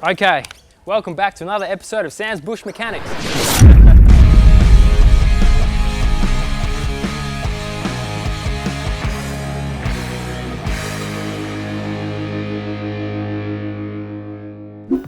Okay, welcome back to another episode of Sam's Bush Mechanics.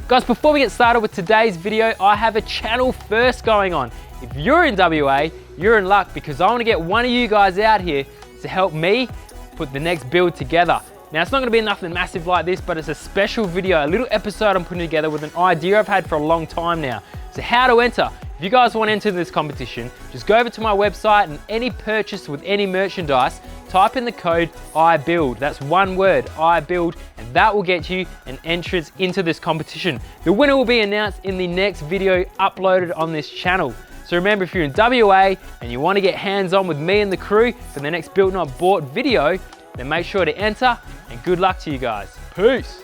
Guys, before we get started with today's video, I have a channel first going on. If you're in WA, you're in luck because I want to get one of you guys out here to help me put the next build together. Now, it's not going to be nothing massive like this, but it's a special video, a little episode I'm putting together with an idea I've had for a long time now. So how to enter. If you guys want to enter this competition, just go over to my website and any purchase with any merchandise, type in the code IBUILD. That's one word, IBUILD, and that will get you an entrance into this competition. The winner will be announced in the next video uploaded on this channel. So remember, if you're in WA and you want to get hands-on with me and the crew for the next Built Not Bought video, then make sure to enter, and good luck to you guys. Peace.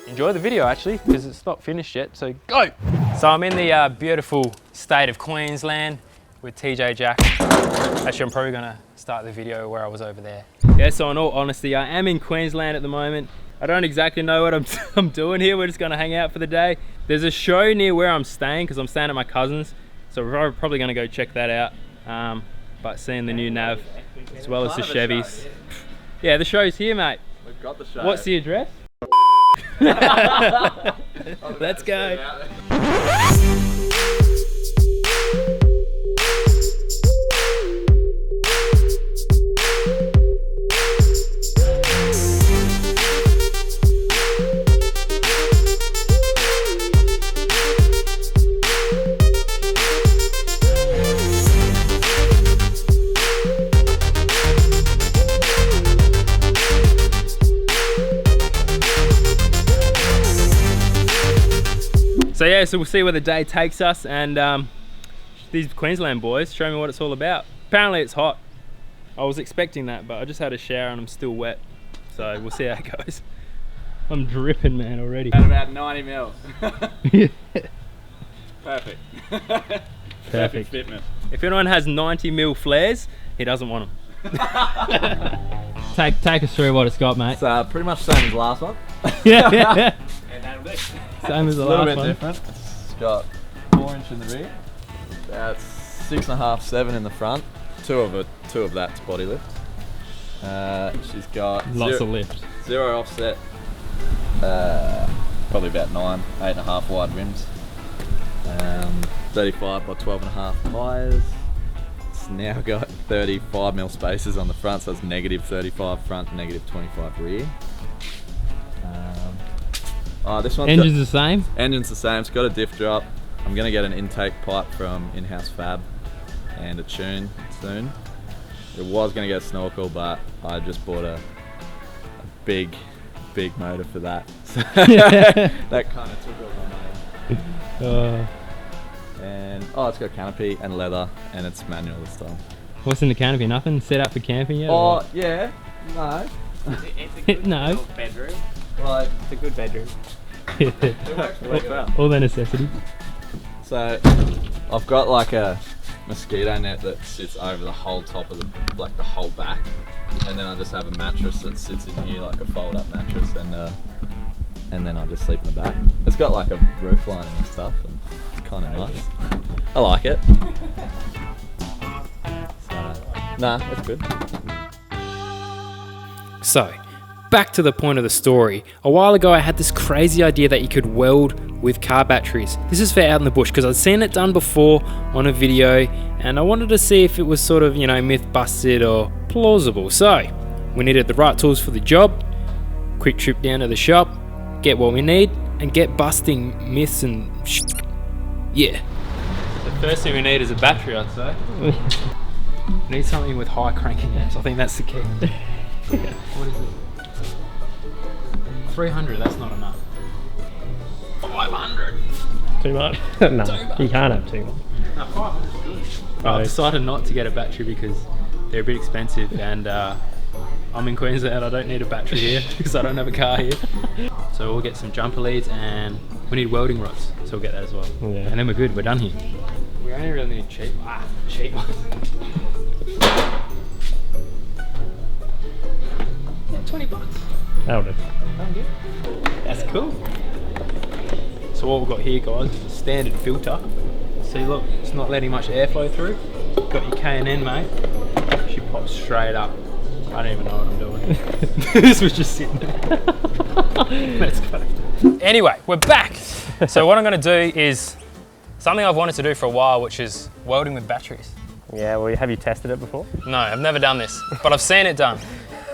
Enjoy the video actually, because it's not finished yet, so go. So I'm in the beautiful state of Queensland with TJ Jack. Actually, I'm probably gonna start the video where I was over there. Yeah, so in all honesty, I am in Queensland at the moment. I don't exactly know what I'm doing here. We're just gonna hang out for the day. There's a show near where I'm staying, because I'm staying at my cousin's, so we're probably gonna go check that out. But seeing the new nav, as well as the Chevys. Yeah, the show's here, mate. We've got the show. What's the address? Let's go. So yeah, so we'll see where the day takes us, and these Queensland boys show me what it's all about. Apparently it's hot. I was expecting that, but I just had a shower and I'm still wet. So we'll see how it goes. I'm dripping, man, already. At about 90 mils. Yeah. Perfect. Perfect fitment. If anyone has 90 mil flares, he doesn't want them. Take us through what it's got, mate. It's pretty much the same as the last one. Yeah. And that'll be. Same as the a little last bit one. different. It's got 4-inch in the rear. About 6.5, 7 in the front. Two of that's body lift. She's got Lots of lift. Zero offset. Probably about 8.5 wide rims. 35 by 12.5 tyres. It's now got 35 mil spaces on the front, so it's negative 35 front, negative 25 rear. This one's Engine's the same? Engine's the same. It's got a diff drop. I'm going to get an intake pipe from in-house fab and a tune soon. It was going to get a snorkel, but I just bought a big motor for that. So that kind of took off my money. And it's got canopy and leather, and it's manual this time. What's in the canopy? Nothing set up for camping yet? Oh, yeah. No. It's a good No. little bedroom. Like, It's a good bedroom. it works really well. All the necessities. So I've got like a mosquito net that sits over the whole top of the whole back, and then I just have a mattress that sits in here, like a fold-up mattress, and then I just sleep in the back. It's got like a roof lining and stuff, and it's kind of nice. I like it. So, nah, it's good. So, back to the point of the story. A while ago I had this crazy idea that you could weld with car batteries. This is for out in the bush because I'd seen it done before on a video and I wanted to see if it was sort of, myth busted or plausible. So, we needed the right tools for the job, quick trip down to the shop, get what we need, and get busting myths and yeah. The first thing we need is a battery, I'd say. We need something with high crankiness. I think that's the key. What is it? 300, that's not enough. 500. Too much? No, you can't have too much. No, 500 is good. I've decided not to get a battery because they're a bit expensive and I'm in Queensland, I don't need a battery here because I don't have a car here. So we'll get some jumper leads and we need welding rods, so we'll get that as well. Yeah. And then we're good, we're done here. We only really need cheap ones. 20 bucks. That'll do. That's cool. So what we've got here, guys, is a standard filter. See, look, it's not letting much airflow through. Got your K&N, mate. She pops straight up. I don't even know what I'm doing. This was just sitting there. Let's go. Anyway, we're back. So what I'm going to do is something I've wanted to do for a while, which is welding with batteries. Yeah, well, have you tested it before? No, I've never done this, but I've seen it done.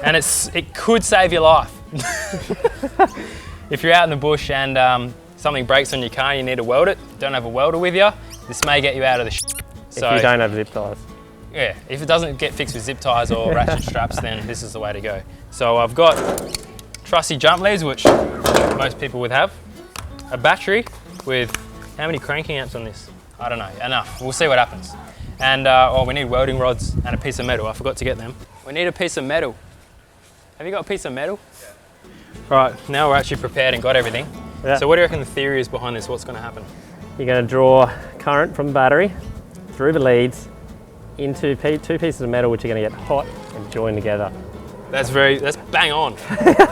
And it could save your life. If you're out in the bush and something breaks on your car and you need to weld it, don't have a welder with you, this may get you out of the shit. So, if you don't have zip ties. Yeah, if it doesn't get fixed with zip ties or ratchet straps, then this is the way to go. So I've got trusty jump leads, which most people would have. A battery with, how many cranking amps on this? I don't know, enough. We'll see what happens. And we need welding rods and a piece of metal. I forgot to get them. We need a piece of metal. Have you got a piece of metal? Yeah. Right, now we're actually prepared and got everything. Yeah. So what do you reckon the theory is behind this? What's going to happen? You're going to draw current from the battery through the leads into two pieces of metal, which are going to get hot and join together. That's bang on.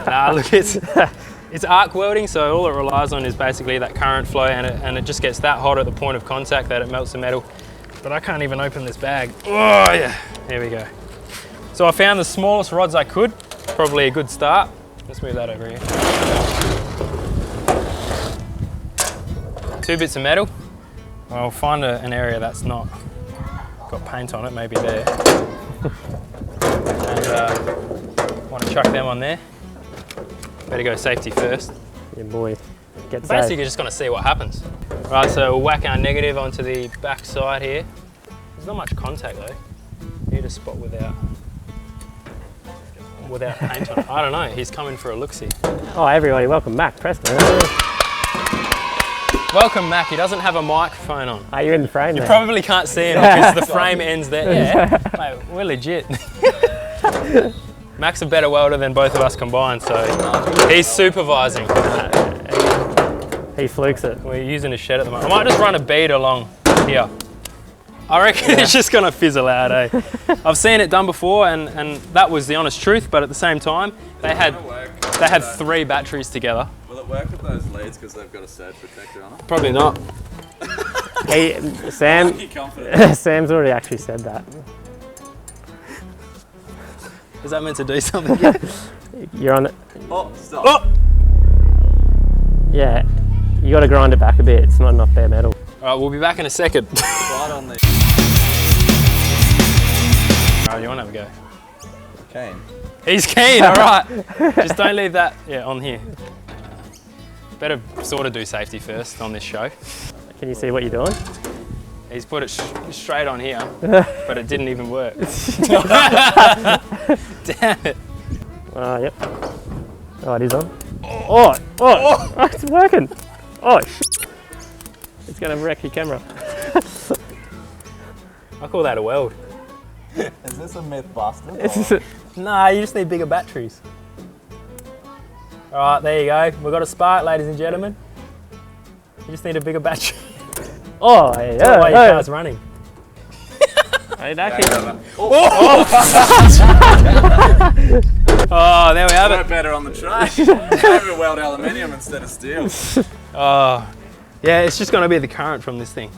Nah, look, it's arc welding, so all it relies on is basically that current flow, and it just gets that hot at the point of contact that it melts the metal. But I can't even open this bag. Oh yeah, there we go. So I found the smallest rods I could, probably a good start. Let's move that over here. 2 bits of metal. I'll find an area that's not got paint on it, maybe there. And want to chuck them on there. Better go safety first. Yeah, boy. Basically, just going to see what happens. Right, so we'll whack our negative onto the back side here. There's not much contact though. Need a spot without paint on it. I don't know, he's coming for a look-see. Oh, everybody, welcome Mac Preston. Welcome Mac, he doesn't have a microphone on. Are you in the frame? You probably can't see him because the frame ends there. Yeah, mate, we're legit. Mac's a better welder than both of us combined, so he's supervising. He flukes it. We're using a shed at the moment. I might just run a bead along here. I reckon it's just gonna fizzle out, eh? I've seen it done before, and that was the honest truth. But at the same time, they had 3 batteries together. Will it work with those leads because they've got a surge protector on it? Probably not. Hey, Sam. Sam's already actually said that. Is that meant to do something? You're on it. Oh, stop. Oh! Yeah, you got to grind it back a bit. It's not enough bare metal. All right, we'll be back in a second. Right on the... All right, you want to have a go? Keen. He's keen, all right. Just don't leave that on here. Better sort of do safety first on this show. Can you see what you're doing? He's put it straight on here, but it didn't even work. Damn it. Yep. Oh, it is on. Oh, it's working. Oh, it's going to wreck your camera. I call that a weld. Is this a myth buster? Nah, you just need bigger batteries. All right, there you go. We've got a spark, ladies and gentlemen. You just need a bigger battery. Oh, yeah. That's why your car's running. Oh, there we have it. Better on the track. Maybe weld aluminium instead of steel. Oh, yeah, it's just going to be the current from this thing.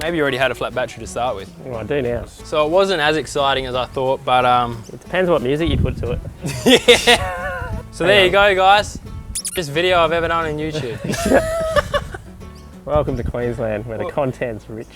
Maybe you already had a flat battery to start with. Well, I do now. So it wasn't as exciting as I thought, but it depends what music you put to it. Yeah. So there you go, guys. Best video I've ever done on YouTube. Welcome to Queensland, where the content's rich.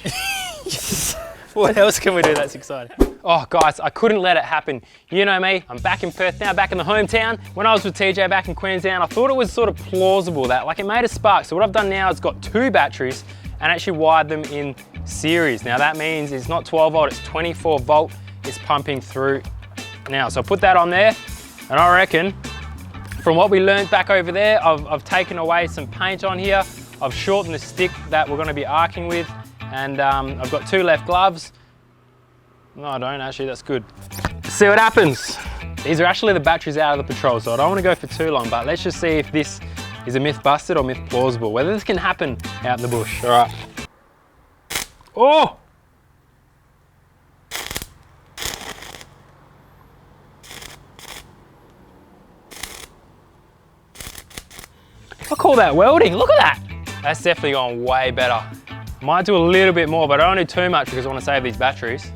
What else can we do that's exciting? Oh, guys, I couldn't let it happen. You know me, I'm back in Perth now, back in the hometown. When I was with TJ back in Queensland, I thought it was sort of plausible that, like, it made a spark. So what I've done now is got 2 batteries and actually wired them in series. Now that means it's not 12 volt, it's 24 volt. It's pumping through now. So I put that on there, and I reckon, from what we learned back over there, I've taken away some paint on here. I've shortened the stick that we're gonna be arcing with, and I've got 2 left gloves. No, I don't actually, that's good. Let's see what happens. These are actually the batteries out of the Patrol, so I don't wanna go for too long, but let's just see if this is a myth busted or myth plausible, whether this can happen out in the bush. All right. Oh! I call that welding, look at that. That's definitely gone way better. Might do a little bit more, but I don't do too much because I want to save these batteries.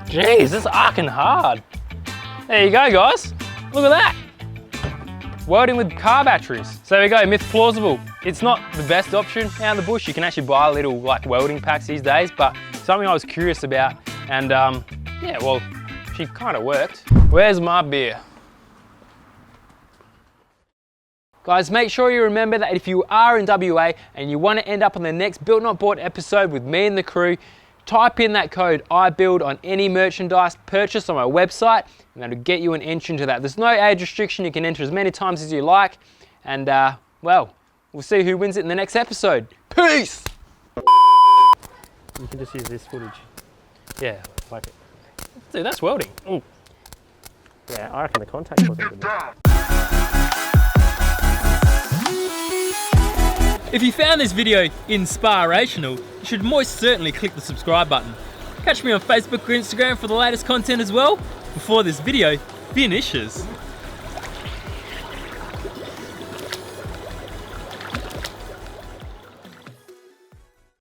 Jeez, this is arcing hard. There you go, guys. Look at that. Welding with car batteries. So there we go, myth plausible. It's not the best option out of the bush. You can actually buy little like welding packs these days, but something I was curious about. And yeah, well, she kind of worked. Where's my beer? Guys, make sure you remember that if you are in WA and you want to end up on the next Built Not Bought episode with me and the crew, type in that code IBUILD on any merchandise purchased on my website, and that'll get you an entry into that. There's no age restriction. You can enter as many times as you like. And well, we'll see who wins it in the next episode. Peace! You can just use this footage. Yeah, Like it. dude, that's welding. Ooh. Yeah, I reckon the contact wasn't good enough. If you found this video inspirational, you should most certainly click the subscribe button. Catch me on Facebook or Instagram for the latest content as well, before this video finishes.